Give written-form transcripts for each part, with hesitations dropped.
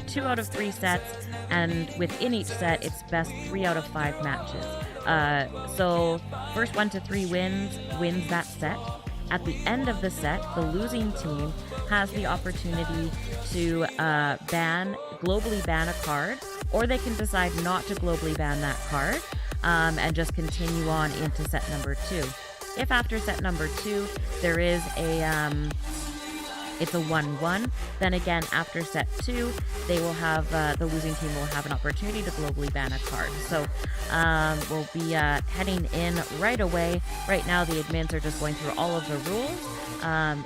2 out of 3 sets, and within each set, it's best 3 out of 5 matches. So first 1 to 3 wins that set. At the end of the set, the losing team has the opportunity to globally ban a card, or they can decide not to globally ban that card and just continue on into set number 2. If after set number 2 there is it's a 1-1, then again after set 2 they will have the losing team will have an opportunity to globally ban a card. So we'll be heading in right away. Right now the admins are just going through all of the rules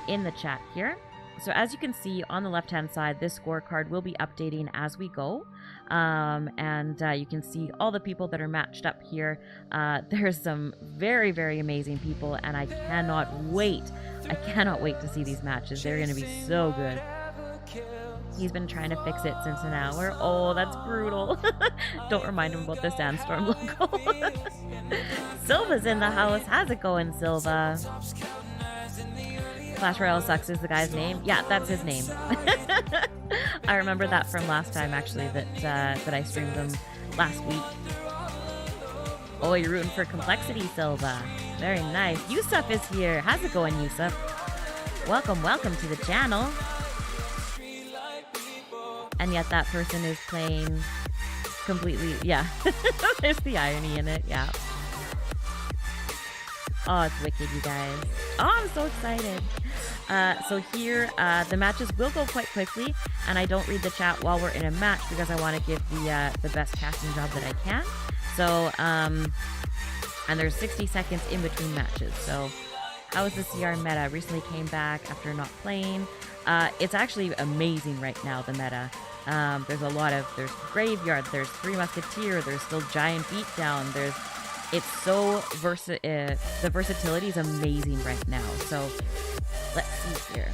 in the chat here. So as you can see on the left hand side, this scorecard will be updating as we go, and you can see all the people that are matched up here. There's some very, very amazing people, and I cannot wait to see these matches. They're going to be so good. He's been trying to fix it since an hour. Oh, that's brutal. Don't remind him about the Sandstorm logo. Silva's in the house. How's it going, Silva? Clash Royale Sucks is the guy's name. Yeah, that's his name. I remember that from last time, actually, that I streamed them last week. Oh, you're rooting for compLexity, Silva. Very nice. Yusuf is here. How's it going, Yusuf? Welcome to the channel. And yet that person is playing completely... Yeah. There's the irony in it. Yeah. Oh, it's wicked, you guys. Oh, I'm so excited. So here, the matches will go quite quickly, and I don't read the chat while we're in a match because I want to give the best casting job that I can. So, and there's 60 seconds in between matches. So, how is the CR meta? Recently came back after not playing. It's actually amazing right now, the meta. There's Graveyard, there's Three Musketeer, there's still Giant Beatdown, it's so the versatility is amazing right now. So let's see here.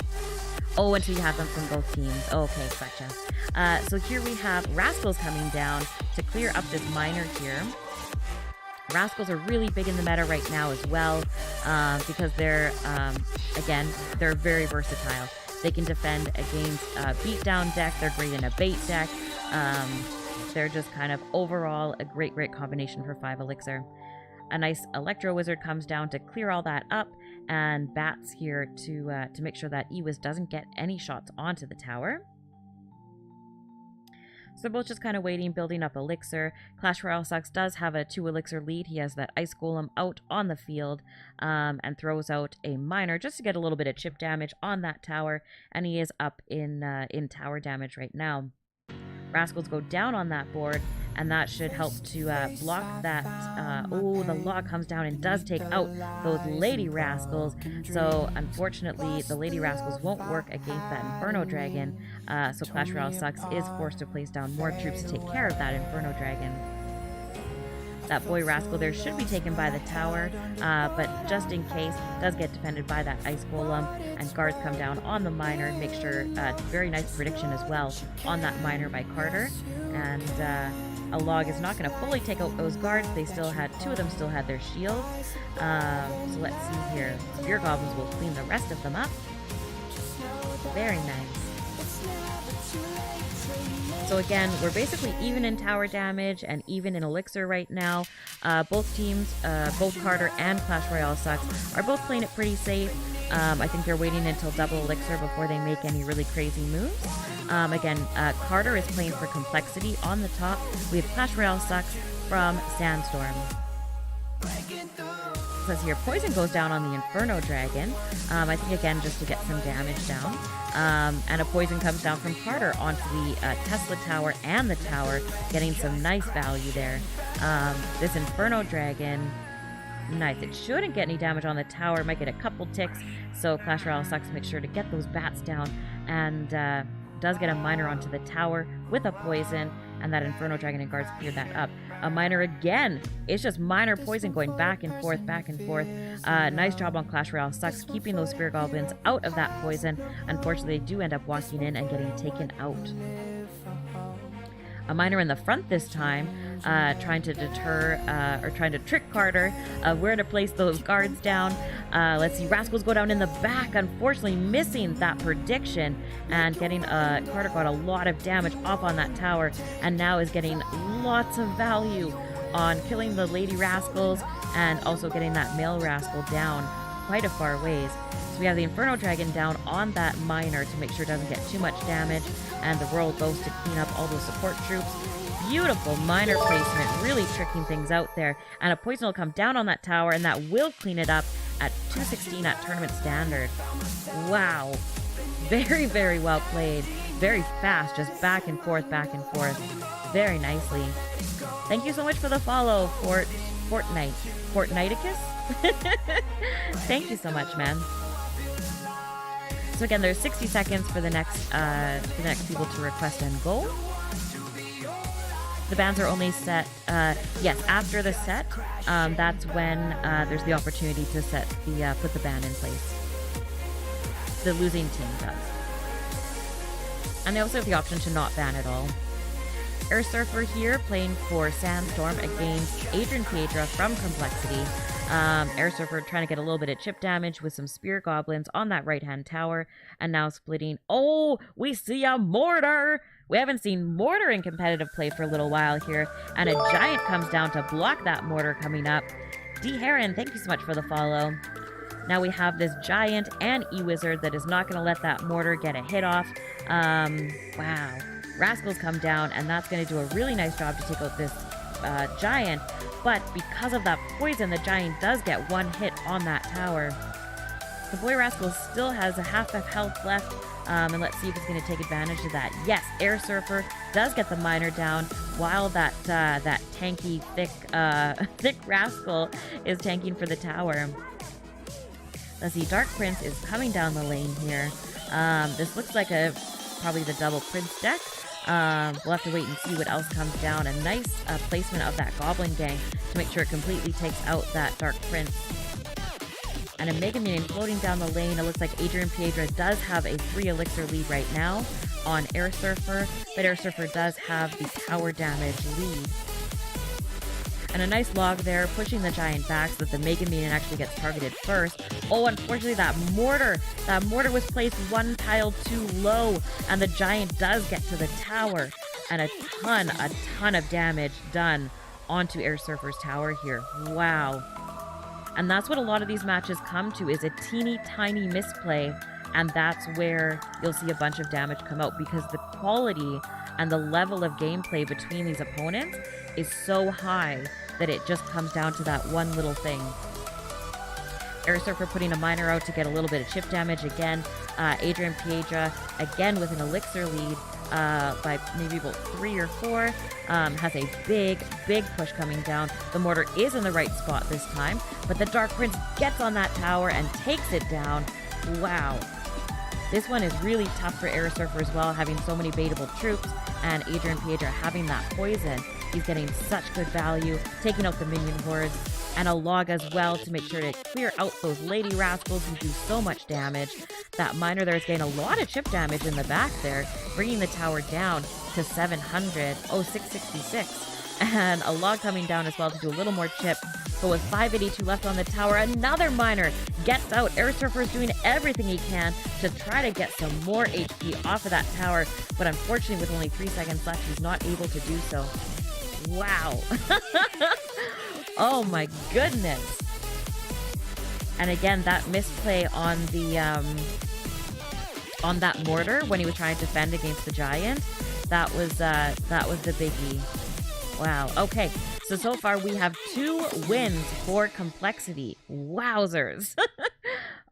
Oh, until you have them from both teams. Okay, gotcha. So here we have Rascals coming down to clear up this miner here. Rascals are really big in the meta right now as well, because they're very versatile. They can defend against beatdown deck. They're great in a bait deck. They're just kind of overall a great combination for 5 elixir. A nice Electro Wizard comes down to clear all that up, and Bats here to make sure that Ewiz doesn't get any shots onto the tower. So they're both just kind of waiting, building up elixir. Clash Royale Sucks does have a 2 elixir lead. He has that Ice Golem out on the field and throws out a miner just to get a little bit of chip damage on that tower, and he is up in tower damage right now. Rascals go down on that board, and that should help to block that. Oh, the log comes down and does take out those Lady Rascals. So, unfortunately, the Lady Rascals won't work against that Inferno Dragon. So, Clash Royale Sucks is forced to place down more troops to take care of that Inferno Dragon. That boy Rascal there should be taken by the tower, but just in case, does get defended by that Ice Golem, and guards come down on the miner. Make sure, very nice prediction as well on that miner by Carter, and a log is not going to fully take out those guards. They still had, 2 of them still had their shields. So let's see here. Spear Goblins will clean the rest of them up. Very nice. So again, we're basically even in tower damage and even in elixir right now. Both teams, both Carter and Clash Royale Sucks, are both playing it pretty safe. I think they're waiting until double elixir before they make any really crazy moves. Again, Carter is playing for compLexity on the top. We have Clash Royale Sucks from Sandstorm. It says here, poison goes down on the Inferno Dragon. I think again just to get some damage down. And a poison comes down from Carter onto the Tesla Tower and the tower, getting some nice value there. This Inferno Dragon, nice. It shouldn't get any damage on the tower, might get a couple ticks. So Clash Royale Sucks makes sure to get those bats down, and does get a miner onto the tower with a poison, and that Inferno Dragon and guards clear that up. A miner again. It's just miner poison going back and forth, back and forth. Nice job on Clash Royale Sucks keeping those Spear Goblins out of that poison. Unfortunately, they do end up walking in and getting taken out. A miner in the front this time, trying to deter, or trying to trick Carter where to place those guards down. Let's see, Rascals go down in the back, unfortunately missing that prediction, and getting Carter got a lot of damage off on that tower, and now is getting lots of value on killing the Lady Rascals and also getting that male Rascal down quite a far ways. So we have the Inferno Dragon down on that miner to make sure it doesn't get too much damage, and the Royal Ghost to clean up all those support troops. Beautiful miner placement, really tricking things out there. And a poison will come down on that tower, and that will clean it up at 216 at tournament standard. Wow. Very, very well played. Very fast, just back and forth, very nicely. Thank you so much for the follow, Fortniticus. Thank you so much, man. So again, there's 60 seconds for the next people to request and go. The bans are only set, yes, after the set, that's when there's the opportunity to set the, put the ban in place. The losing team does. And they also have the option to not ban at all. Air Surfer here playing for Sandstorm against Adrian Piedra from compLexity. Air Surfer trying to get a little bit of chip damage with some Spear Goblins on that right-hand tower, and now splitting. Oh, we see a Mortar! We haven't seen Mortar in competitive play for a little while here, and a Giant comes down to block that Mortar coming up. D. Heron, thank you so much for the follow. Now we have this Giant and E-Wizard that is not going to let that Mortar get a hit off. Wow. Rascals come down, and that's going to do a really nice job to take out this Giant, but because of that poison, the Giant does get one hit on that tower. The Boy Rascal still has a half of health left, and let's see if it's going to take advantage of that. Yes, Air Surfer does get the miner down, while that that tanky, thick Rascal is tanking for the tower. Let's see, Dark Prince is coming down the lane here. This looks like probably the double Prince deck. We'll have to wait and see what else comes down. A nice placement of that Goblin Gang to make sure it completely takes out that Dark Prince. And a Mega Minion floating down the lane. It looks like Adrian Piedra does have a 3 elixir lead right now on Air Surfer, but Air Surfer does have the tower damage lead. And a nice log there, pushing the Giant back so that the Mega Minion actually gets targeted first. Oh, unfortunately, that Mortar was placed one tile too low, and the Giant does get to the tower. And a ton of damage done onto Air Surfer's tower here. Wow. And that's what a lot of these matches come to, is a teeny tiny misplay, and that's where you'll see a bunch of damage come out, because the quality and the level of gameplay between these opponents is so high that it just comes down to that one little thing. Air Surfer putting a miner out to get a little bit of chip damage again. Adrian Piedra, again with an elixir lead by maybe about 3 or 4, has a big push coming down. The Mortar is in the right spot this time, but the Dark Prince gets on that tower and takes it down. Wow. This one is really tough for Air Surfer as well, having so many baitable troops, and Adrian Piedra having that poison. He's getting such good value, taking out the minion hordes, and a log as well to make sure to clear out those Lady Rascals who do so much damage. That miner there is getting a lot of chip damage in the back there, bringing the tower down to 700, 666. And a log coming down as well to do a little more chip. But with 582 left on the tower, another miner gets out. Air Surfer is doing everything he can to try to get some more HP off of that tower. But unfortunately, with only 3 seconds left, he's not able to do so. Wow. Oh my goodness. And again, that misplay on the on that Mortar when he was trying to defend against the Giant, that was the biggie. Wow. Okay. So far we have 2 wins for compLexity. Wowzers.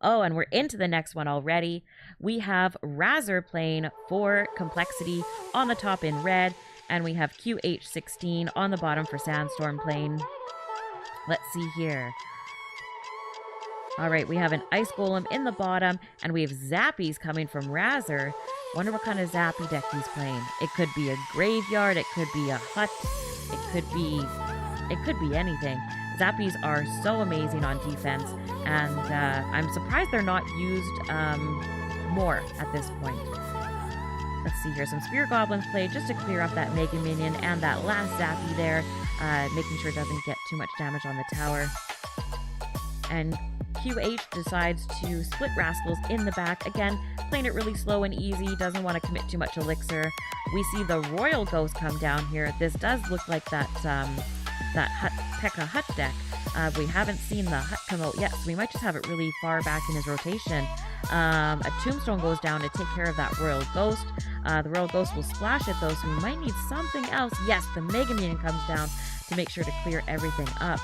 Oh, and we're into the next one already. We have Razor playing for compLexity on the top in red, and we have QH16 on the bottom for Sandstorm playing. Let's see here. All right, we have an Ice Golem in the bottom, and we have Zappies coming from Razor. Wonder what kind of Zappy deck he's playing. It could be a graveyard, it could be a hut, it could be anything. Zappies are so amazing on defense, and I'm surprised they're not used more at this point. Let's see here, some Spear Goblins played just to clear up that Mega Minion and that last Zappy there, making sure it doesn't get too much damage on the tower. And QH decides to split Rascals in the back. Again, playing it really slow and easy, doesn't want to commit too much elixir. We see the Royal Ghost come down here. This does look like that P.E.K.K.A. Hut deck. We haven't seen the Hut come out yet, so we might just have it really far back in his rotation. A Tombstone goes down to take care of that Royal Ghost. The Royal Ghost will splash it though, so we might need something else. Yes, the Mega Minion comes down to make sure to clear everything up.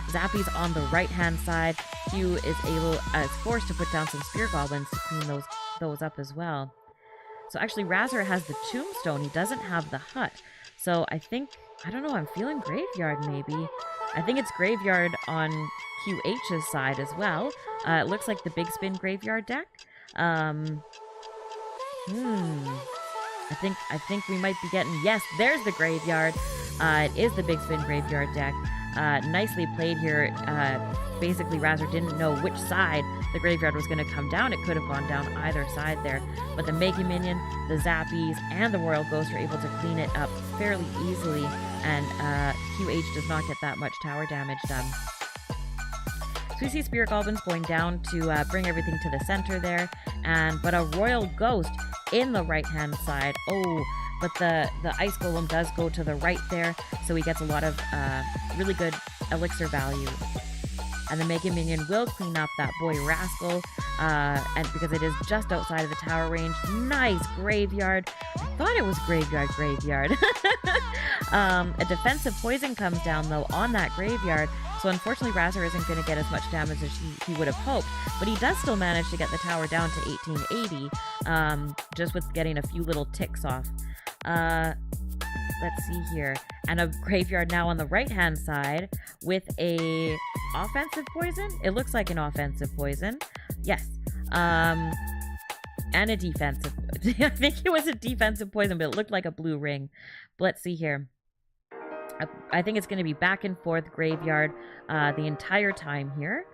Zappy's on the right-hand side. Q is forced to put down some Spear Goblins to clean those up as well. So actually, Razor has the Tombstone. He doesn't have the Hut. So I don't know, I'm feeling Graveyard maybe. I think it's Graveyard on QH's side as well. It looks like the Big Spin Graveyard deck. I think we might be getting... Yes, there's the Graveyard. It is the Big Spin Graveyard deck. Nicely played here. Basically, Razor didn't know which side the Graveyard was going to come down. It could have gone down either side there. But the Mega Minion, the Zappies, and the Royal Ghost are able to clean it up fairly easily. And QH does not get that much tower damage done. So we see Spirit Goblins going down to bring everything to the center there. But a Royal Ghost in the right-hand side. Oh, but the Ice Golem does go to the right there, so he gets a lot of really good elixir value. And the Mega Minion will clean up that boy Rascal, and because it is just outside of the tower range. Nice Graveyard. I thought it was Graveyard. A defensive poison comes down, though, on that Graveyard, so unfortunately Razor isn't going to get as much damage as he would have hoped, but he does still manage to get the tower down to 1880, just with getting a few little ticks off. Let's see here. And a Graveyard now on the right-hand side with a offensive poison. It looks like an offensive poison. Yes. And a defensive. I think it was a defensive poison, but it looked like a blue ring. But let's see here. I think it's going to be back and forth Graveyard the entire time here.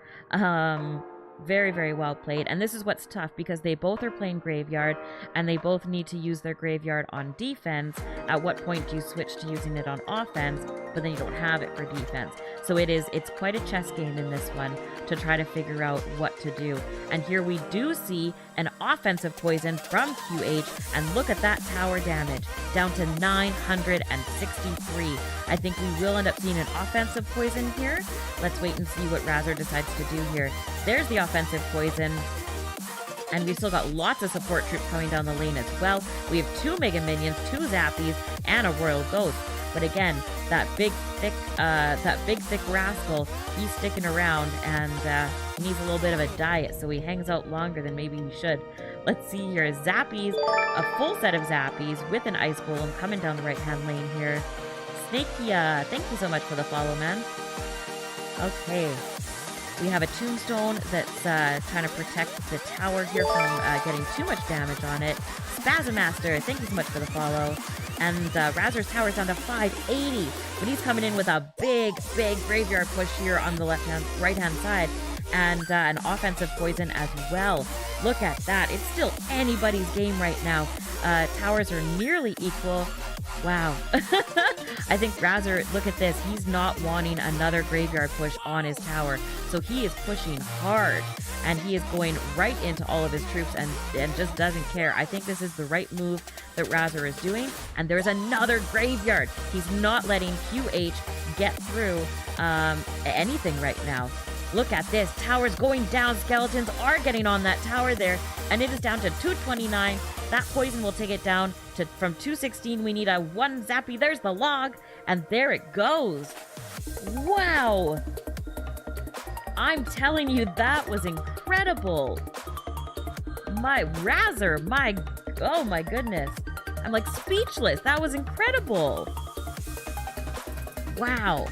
Very, very well played. And this is what's tough, because they both are playing Graveyard, and they both need to use their Graveyard on defense. At what point do you switch to using it on offense, but then you don't have it for defense? So it's quite a chess game in this one to try to figure out what to do. And here we do see an offensive poison from QH, and look at that tower damage, down to 963. I think we will end up seeing an offensive poison here. Let's wait and see what Razor decides to do here. There's the offensive poison. And we've still got lots of support troops coming down the lane as well. We have 2 Mega Minions, 2 Zappies, and a Royal Ghost. But again, that big thick Rascal, he's sticking around, and he needs a little bit of a diet, so he hangs out longer than maybe he should. Let's see here. Zappies, a full set of Zappies with an Ice Golem coming down the right-hand lane here. Snakia, thank you so much for the follow, man. Okay. We have a Tombstone that's trying to protect the tower here from getting too much damage on it. Spasm Master, thank you so much for the follow. And Razor's tower is down to 580, but he's coming in with a big Graveyard push here on the right-hand side, and an offensive poison as well. Look at that. It's still anybody's game right now. Towers are nearly equal. Wow. I think Razor, look at this. He's not wanting another Graveyard push on his tower. So he is pushing hard. And he is going right into all of his troops and just doesn't care. I think this is the right move that Razor is doing. And there's another Graveyard. He's not letting QH get through anything right now. Look at this. Towers going down. Skeletons are getting on that tower there. And it is down to 229. That poison will take it down to from 216. We need a 1 Zappy. There's the log. And there it goes. Wow. I'm telling you, that was incredible. My Razor. Oh my goodness. I'm like speechless. That was incredible. Wow.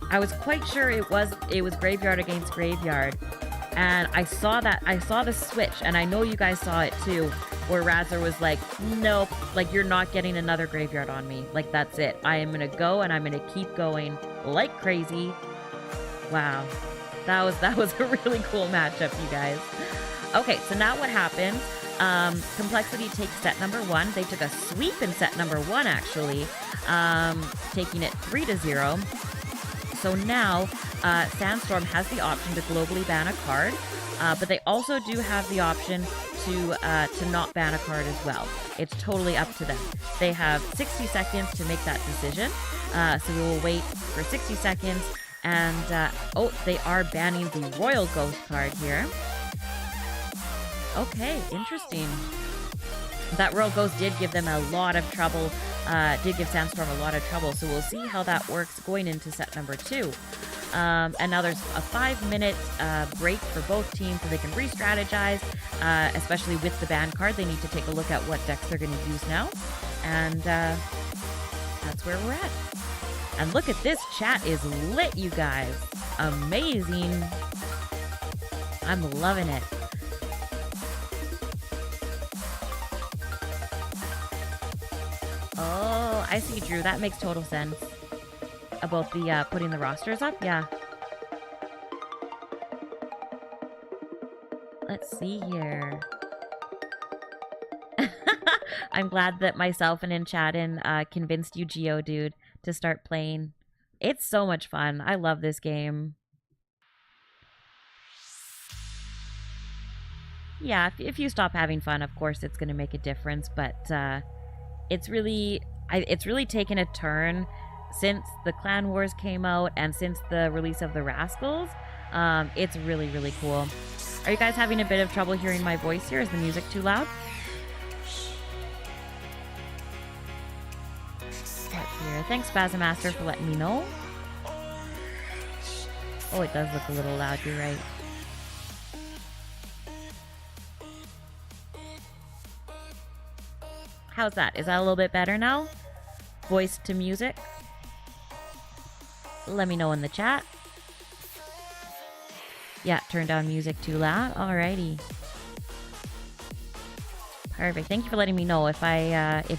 I was quite sure it was Graveyard against Graveyard. And I saw the switch, and I know you guys saw it too, where Razor was like, nope, like, you're not getting another Graveyard on me. Like, that's it. I am going to go, and I'm going to keep going like crazy. Wow. That was a really cool matchup, you guys. Okay, so now what happens? compLexity takes set number 1. They took a sweep in set number 1, actually, taking it 3-0. So now Sandstorm has the option to globally ban a card, but they also do have the option to not ban a card as well. It's totally up to them. They have 60 seconds to make that decision, so we will wait for 60 seconds. And, oh, they are banning the Royal Ghost card here. Okay, interesting. That Royal Ghost did give them a lot of trouble, did give Sandstorm a lot of trouble, so we'll see how that works going into set number 2. And now there's a 5-minute break for both teams so they can re-strategize, especially with the ban card. They need to take a look at what decks they're going to use now. And that's where we're at. And look at this, chat is lit, you guys. Amazing. I'm loving it. Oh, I see, Drew. That makes total sense. About the, putting the rosters up? Yeah. Let's see here. I'm glad that myself and Enchattin convinced you, Geodude, to start playing. It's so much fun. I love this game. Yeah, if you stop having fun, of course it's going to make a difference, but it's really taken a turn since the Clan Wars came out and since the release of the Rascals. It's really, really cool. Are you guys having a bit of trouble hearing my voice here? Is the music too loud? Here. Thanks, Spazamaster, for letting me know. Oh, it does look a little loud, you're right. How's that? Is that a little bit better now? Voice to music? Let me know in the chat. Yeah, turn down music too loud. Alrighty. Perfect. Thank you for letting me know. If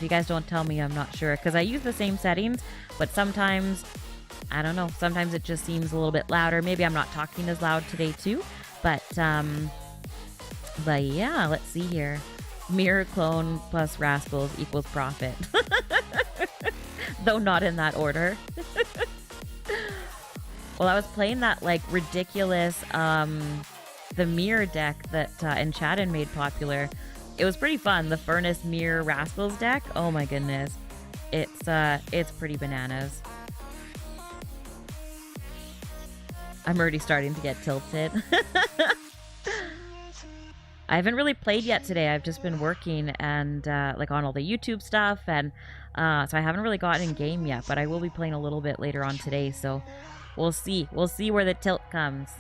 you guys don't tell me, I'm not sure. Because I use the same settings, but sometimes, I don't know, sometimes it just seems a little bit louder. Maybe I'm not talking as loud today too. But yeah, let's see here. Mirror Clone plus Rascals equals profit. Though not in that order. Well, I was playing that, like, ridiculous, the mirror deck that Enchattin made popular. It was pretty fun. The Furnace Mirror Rascals deck. Oh my goodness. It's pretty bananas. I'm already starting to get tilted. I haven't really played yet today. I've just been working and like on all the YouTube stuff, and so I haven't really gotten in game yet, but I will be playing a little bit later on today, so we'll see. We'll see where the tilt comes.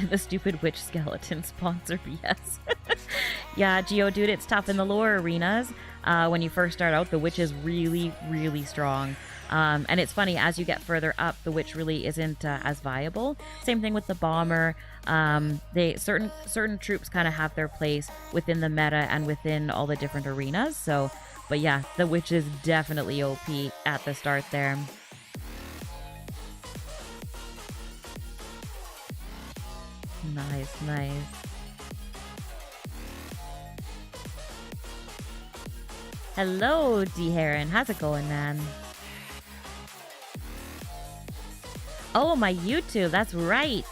The stupid witch skeleton sponsor BS. Yeah, Geodude, it's tough in the lower arenas. When you first start out, the witch is really, really strong. And it's funny, as you get further up, the witch really isn't as viable. Same thing with the bomber. Certain troops kind of have their place within the meta and within all the different arenas. So, but yeah, the witch is definitely OP at the start there. Nice, nice. Hello, D. Heron. How's it going, man? Oh, my YouTube. That's right.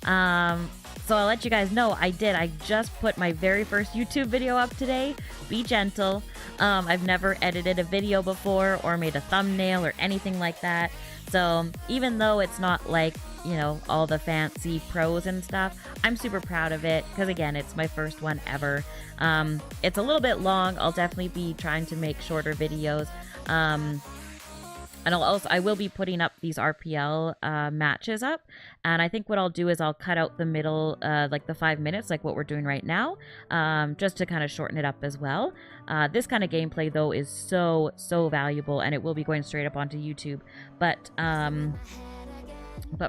So I'll let you guys know. I just put my very first YouTube video up today. Be gentle. I've never edited a video before or made a thumbnail or anything like that. So even though it's not like, you know, all the fancy pros and stuff, I'm super proud of it because, again, it's my first one ever. It's a little bit long. I'll definitely be trying to make shorter videos. And I will be putting up these RPL matches up, and I think what I'll do is I'll cut out the middle, like the 5 minutes, like what we're doing right now, just to kind of shorten it up as well. This kind of gameplay, though, is so valuable, and it will be going straight up onto YouTube. But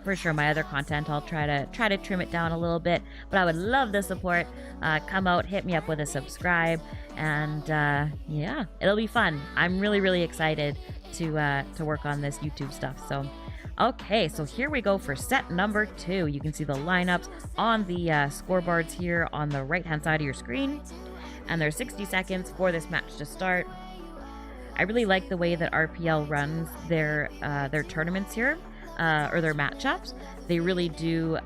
for sure, my other content, I'll try to trim it down a little bit. But I would love the support. Come out, hit me up with a subscribe, and yeah, it'll be fun. I'm really excited to work on this YouTube stuff. So, okay, so here we go for set number 2. You can see the lineups on the scoreboards here on the right-hand side of your screen, and there's 60 seconds for this match to start. I really like the way that RPL runs their tournaments here, or their matchups. They really do,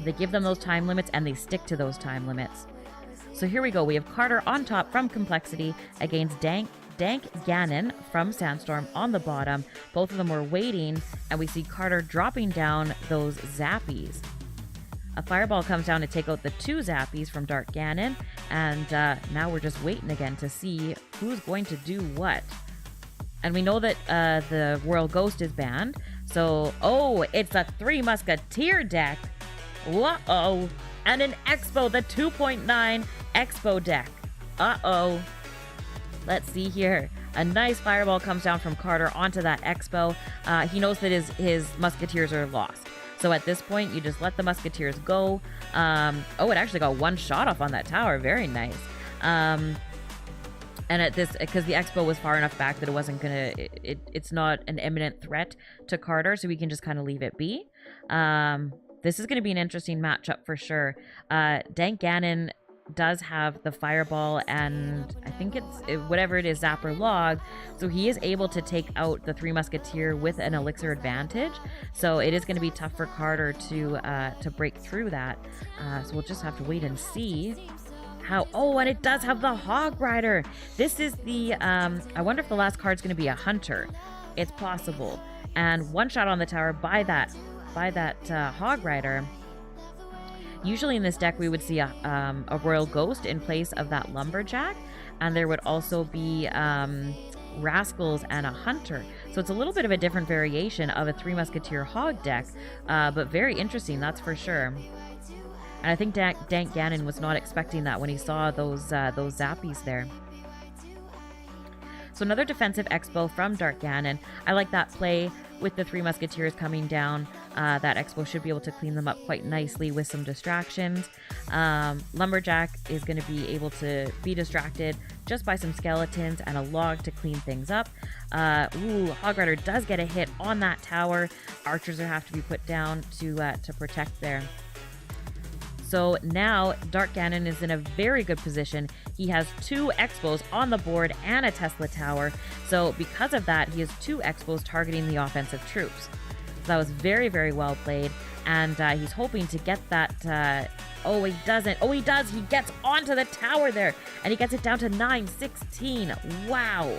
they give them those time limits and they stick to those time limits. So here we go. We have Carter on top from compLexity against Dank Ganon from Sandstorm on the bottom. Both of them were waiting, and we see Carter dropping down those zappies. A fireball comes down to take out the 2 zappies from Dark Ganon, and now we're just waiting again to see who's going to do what. And we know that the Royal Ghost is banned, so, oh, it's a 3 Musketeer deck. Uh-oh. And an Expo, the 2.9 Expo deck. Uh-oh. Let's see here. A nice fireball comes down from Carter onto that Expo. He knows that his Musketeers are lost. So at this point, you just let the Musketeers go. Oh, it actually got 1 shot off on that tower. Very nice. And at this, because the Expo was far enough back that it wasn't gonna, it's not an imminent threat to Carter, so we can just kind of leave it be. This is going to be an interesting matchup for sure. Dank Ganon does have the fireball and I think it's whatever it is, Zapper Log, so he is able to take out the 3 Musketeer with an elixir advantage. So it is going to be tough for Carter to break through that. So we'll just have to wait and see how. Oh, and it does have the Hog Rider. This is the I wonder if the last card's going to be a Hunter. It's possible. And 1 shot on the tower by that Hog Rider. Usually in this deck, we would see a Royal Ghost in place of that Lumberjack, and there would also be Rascals and a Hunter. So it's a little bit of a different variation of a 3 Musketeer Hog deck, but very interesting, that's for sure. And I think Dank Ganon was not expecting that when he saw those zappies there. So another defensive Expo from Dark Ganon. I like that play with the 3 Musketeers coming down. That Expo should be able to clean them up quite nicely with some distractions. Lumberjack is going to be able to be distracted just by some skeletons and a log to clean things up. Hog Rider does get a hit on that tower. Archers will have to be put down to protect there. So now Dark Ganon is in a very good position. He has 2 Expos on the board and a Tesla Tower. So because of that, he has 2 Expos targeting the offensive troops. So that was very, very well played. And he's hoping to get that... oh, he doesn't. Oh, he does. He gets onto the tower there. And he gets it down to 916. Wow.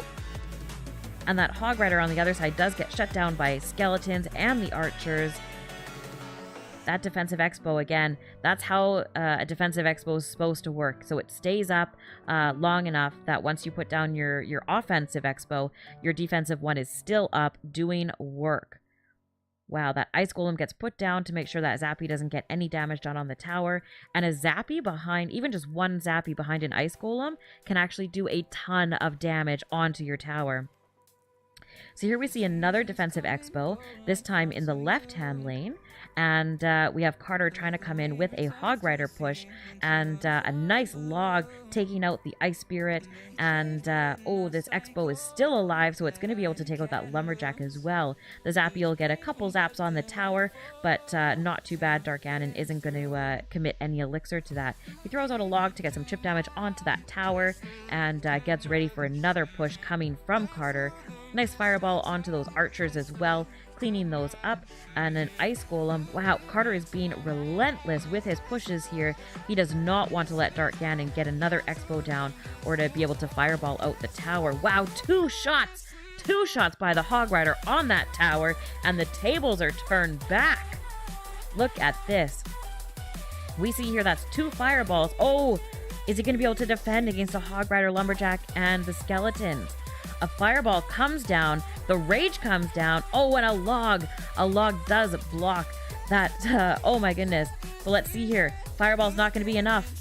And that Hog Rider on the other side does get shut down by skeletons and the archers. That defensive Expo, again, that's how a defensive Expo is supposed to work. So it stays up long enough that once you put down your offensive Expo, your defensive one is still up doing work. Wow, that Ice Golem gets put down to make sure that Zappy doesn't get any damage done on the tower. And a Zappy behind, even just 1 Zappy behind an Ice Golem, can actually do a ton of damage onto your tower. So here we see another defensive Expo, this time in the left-hand lane. And we have Carter trying to come in with a Hog Rider push and a nice log taking out the Ice Spirit. And, oh, this Expo is still alive, so it's going to be able to take out that Lumberjack as well. The Zappy will get a couple zaps on the tower, but not too bad. Dark Ganon isn't going to commit any elixir to that. He throws out a log to get some chip damage onto that tower and gets ready for another push coming from Carter. Nice fireball onto those archers as well, cleaning those up, and an Ice Golem. Wow, Carter is being relentless with his pushes here. He does not want to let Dark Ganon get another Expo down or to be able to fireball out the tower. Wow, 2 shots! 2 shots by the Hog Rider on that tower, and the tables are turned back. Look at this. We see here that's 2 fireballs. Oh, is he going to be able to defend against the Hog Rider, Lumberjack, and the skeletons? A fireball comes down, the rage comes down. Oh, and a log does block that. Oh my goodness. So let's see here. Fireball's not going to be enough.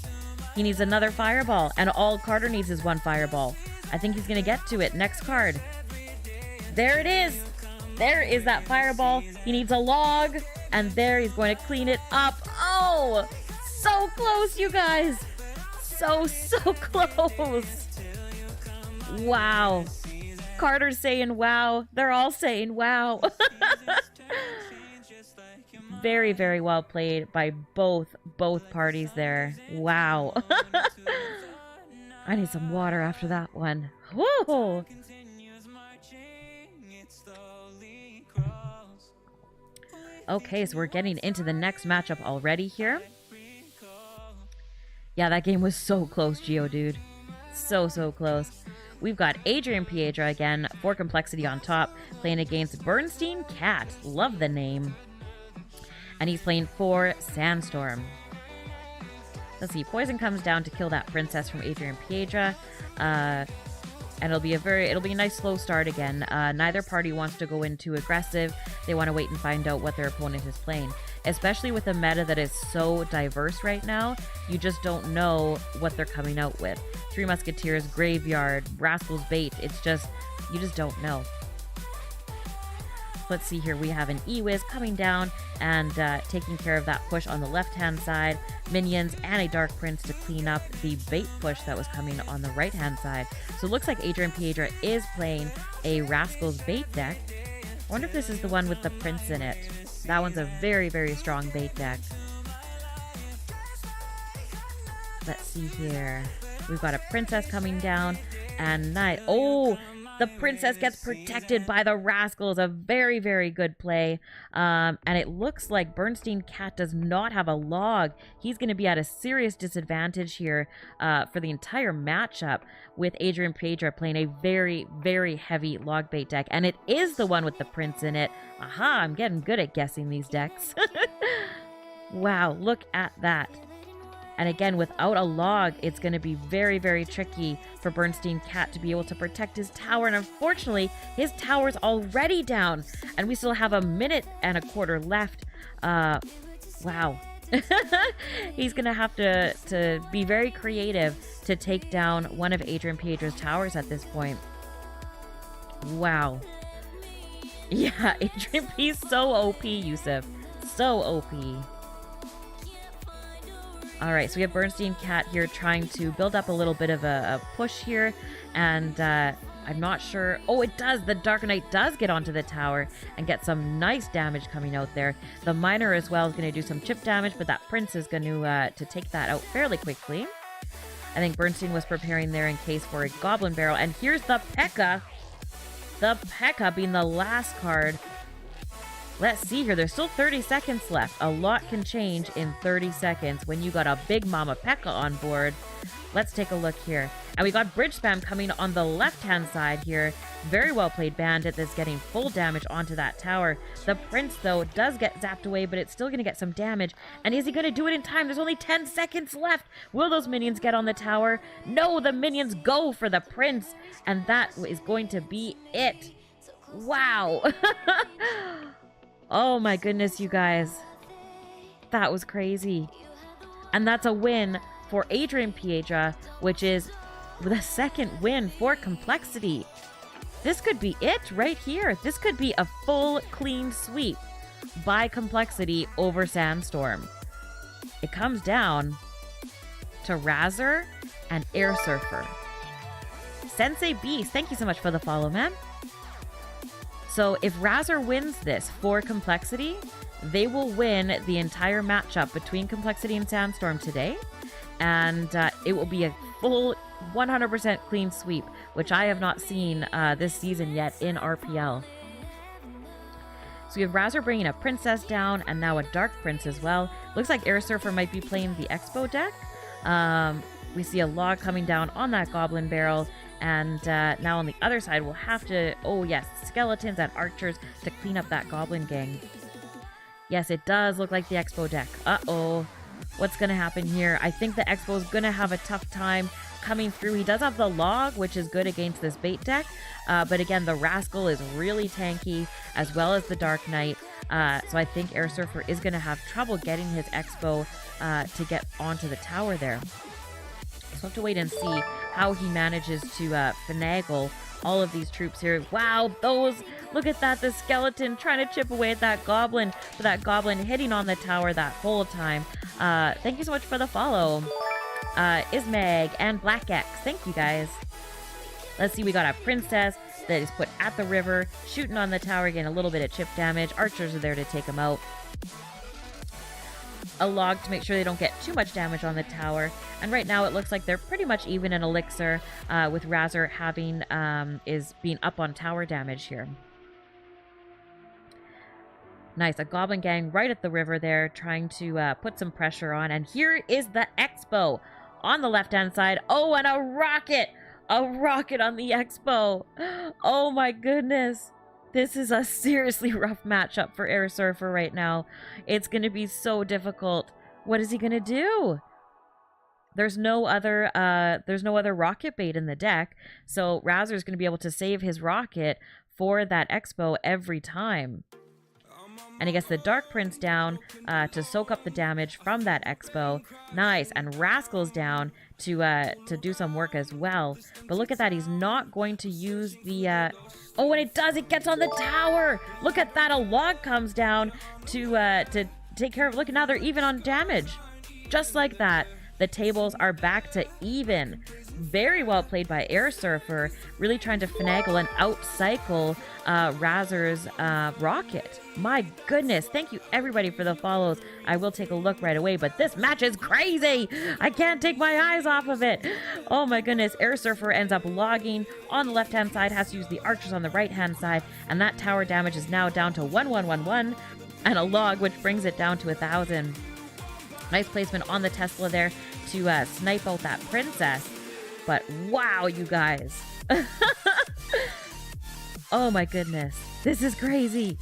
He needs another fireball, and all Carter needs is 1 fireball. I think he's going to get to it. Next card. There it is. There is that fireball. He needs a log, and there he's going to clean it up. Oh, so close, you guys. So close. Wow. Carter's saying wow. They're all saying wow. Very, very well played by both parties there. Wow. I need some water after that one. Whoa! Okay, so we're getting into the next matchup already here. Yeah, that game was so close, Geodude. So close. We've got Adrian Piedra again for compLexity on top, playing against Bernstein Cat. Love the name. And he's playing for Sandstorm. Let's see, Poison comes down to kill that princess from Adrian Piedra. And it'll be a nice slow start again. Neither party wants to go in too aggressive. They want to wait and find out what their opponent is playing. Especially with a meta that is so diverse right now, you just don't know what they're coming out with. Three Musketeers, Graveyard, Rascal's Bait, you just don't know. Let's see here, we have an E-Wiz coming down and taking care of that push on the left-hand side. Minions and a Dark Prince to clean up the bait push that was coming on the right-hand side. So it looks like Adrian Piedra is playing a Rascal's Bait deck. I wonder if this is the one with the Prince in it. That one's a very strong bait deck. Let's see here. We've got a Princess coming down and Oh! The Princess gets protected by the Rascals. A very good play. And it looks like Bernstein Cat does not have a log. He's going to be at a serious disadvantage here for the entire matchup with Adrian Piedra playing a very heavy log bait deck. And it is the one with the Prince in it. Aha, I'm getting good at guessing these decks. Wow, look at that. And again, without a log, it's going to be very tricky for Bernstein Cat to be able to protect his tower. And unfortunately, his tower's already down. And we still have a minute and a quarter left. Wow. He's going to have to be very creative to take down one of Adrian Piedra's towers at this point. Wow. Yeah, Adrian P's so OP, Yusuf. So OP. Alright, so we have Bernstein Cat here trying to build up a little bit of a push here, and I'm not sure. Oh, it does! The Dark Knight does get onto the tower and get some nice damage coming out there. The Miner as well is going to do some chip damage, but that Prince is going to take that out fairly quickly. I think Bernstein was preparing there in case for a Goblin Barrel, and here's the P.E.K.K.A. The P.E.K.K.A. being the last card. Let's see here. There's still 30 seconds left. A lot can change in 30 seconds when you got a big mama P.E.K.K.A. on board. Let's take a look here. And we got Bridge Spam coming on the left-hand side here. Very well played Bandit that's getting full damage onto that tower. The Prince, though, does get zapped away, but it's still going to get some damage. And is he going to do it in time? There's only 10 seconds left. Will those minions get on the tower? No, the minions go for the Prince. And that is going to be it. Wow. Oh my goodness, you guys. That was crazy. And that's a win for Adrian Piedra, which is the second win for compLexity. This could be it right here. This could be a full clean sweep by compLexity over Sandstorm. It comes down to Razor and Air Surfer. Sensei Beast, thank you so much for the follow, man. So if Razor wins this for compLexity, they will win the entire matchup between compLexity and Sandstorm today. And it will be a full 100% clean sweep, which I have not seen this season yet in RPL. So we have Razor bringing a Princess down and now a Dark Prince as well. Looks like Air Surfer might be playing the Expo deck. We see a log coming down on that Goblin Barrel. And now on the other side, we'll have to, oh yes, skeletons and archers to clean up that goblin gang. Yes, it does look like the Expo deck. Uh-oh. What's going to happen here? I think the Expo is going to have a tough time coming through. He does have the log, which is good against this bait deck. But again, the Rascal is really tanky, as well as the Dark Knight. So I think Air Surfer is going to have trouble getting his Expo to get onto the tower there. So we'll have to wait and see how he manages to finagle all of these troops here. Wow, look at that, the skeleton trying to chip away at that goblin, but that goblin hitting on the tower that whole time. Thank you so much for the follow. Ismeg and Black X, thank you guys. Let's see, we got a Princess that is put at the river, shooting on the tower, getting a little bit of chip damage. Archers are there to take him out. a log to make sure they don't get too much damage on the tower. And right now it looks like they're pretty much even in elixir, with Razor having is being up on tower damage here. Nice, a goblin gang right at the river there, trying to put some pressure on. And here is the Expo on the left-hand side. Oh, and a rocket! A rocket on the Expo! Oh my goodness! This is a seriously rough matchup for Air Surfer right now. It's going to be so difficult. What is he going to do? There's no other rocket bait in the deck, so Razor's going to be able to save his rocket for that Expo every time. And he gets the Dark Prince down to soak up the damage from that Expo. Nice. And Rascal's down to do some work as well. But look at that. He's not going to use the... Oh, and it does. It gets on the tower. Look at that. A log comes down to take care of... Look, now they're even on damage. Just like that. The tables are back to even. Very well played by Air Surfer. Really trying to finagle and outcycle Razor's rocket. My goodness. Thank you, everybody, for the follows. I will take a look right away, but this match is crazy. I can't take my eyes off of it. Oh, my goodness. Air Surfer ends up logging on the left-hand side, has to use the archers on the right-hand side, and that tower damage is now down to 1111, and a log, which brings it down to 1,000. Nice placement on the Tesla there to snipe out that princess. But wow, you guys. Oh my goodness. This is crazy.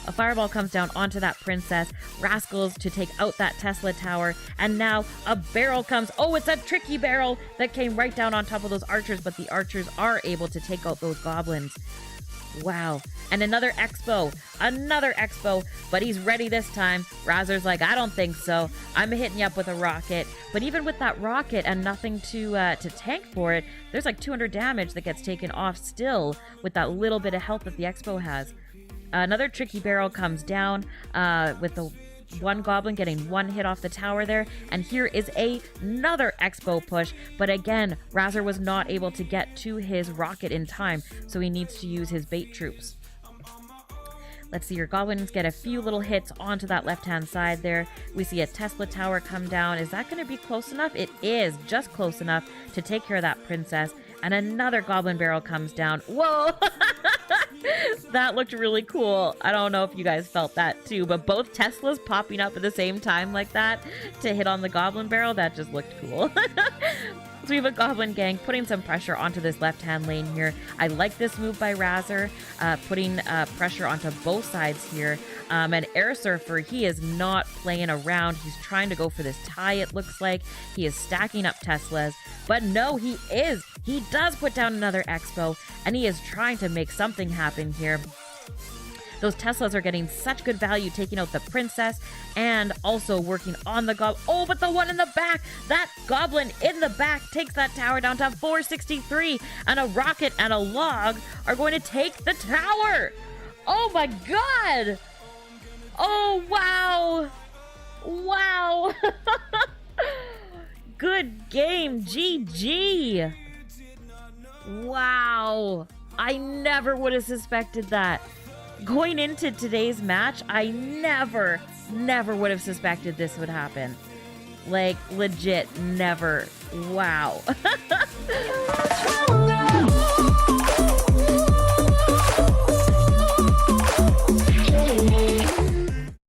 A fireball comes down onto that princess. Rascals to take out that Tesla tower. And now a barrel comes. Oh, it's a tricky barrel that came right down on top of those archers. But the archers are able to take out those goblins. Wow. And another Expo. Another Expo. But he's ready this time. Razor's like, I don't think so. I'm hitting you up with a rocket. But even with that rocket and nothing to tank for it, there's like 200 damage that gets taken off still with that little bit of health that the Expo has. Another tricky barrel comes down with the one goblin getting one hit off the tower there. And here is another Expo push. But again, Razor was not able to get to his rocket in time, so he needs to use his bait troops. Let's see, your goblins get a few little hits onto that left-hand side there. We see a Tesla tower come down. Is that going to be close enough? It is just close enough to take care of that princess. And another goblin barrel comes down. Whoa! That looked really cool. I don't know if you guys felt that too, but both Teslas popping up at the same time like that to hit on the goblin barrel, that just looked cool. So we have a goblin gang putting some pressure onto this left-hand lane here. I like this move by Razor, putting pressure onto both sides here. And Air Surfer, he is not playing around. He's trying to go for this tie, it looks like. He is stacking up Teslas. But no, he is. He does put down another Expo, and he is trying to make something happen here. Those Teslas are getting such good value, taking out the princess and also working on the goblin. Oh, but the one in the back, that goblin in the back takes that tower down to 463. And a rocket and a log are going to take the tower. Oh my God. Oh, wow. Wow. Good game. GG. Wow. I never would have suspected that. Going into today's match, I never would have suspected this would happen. Like, legit, never. Wow.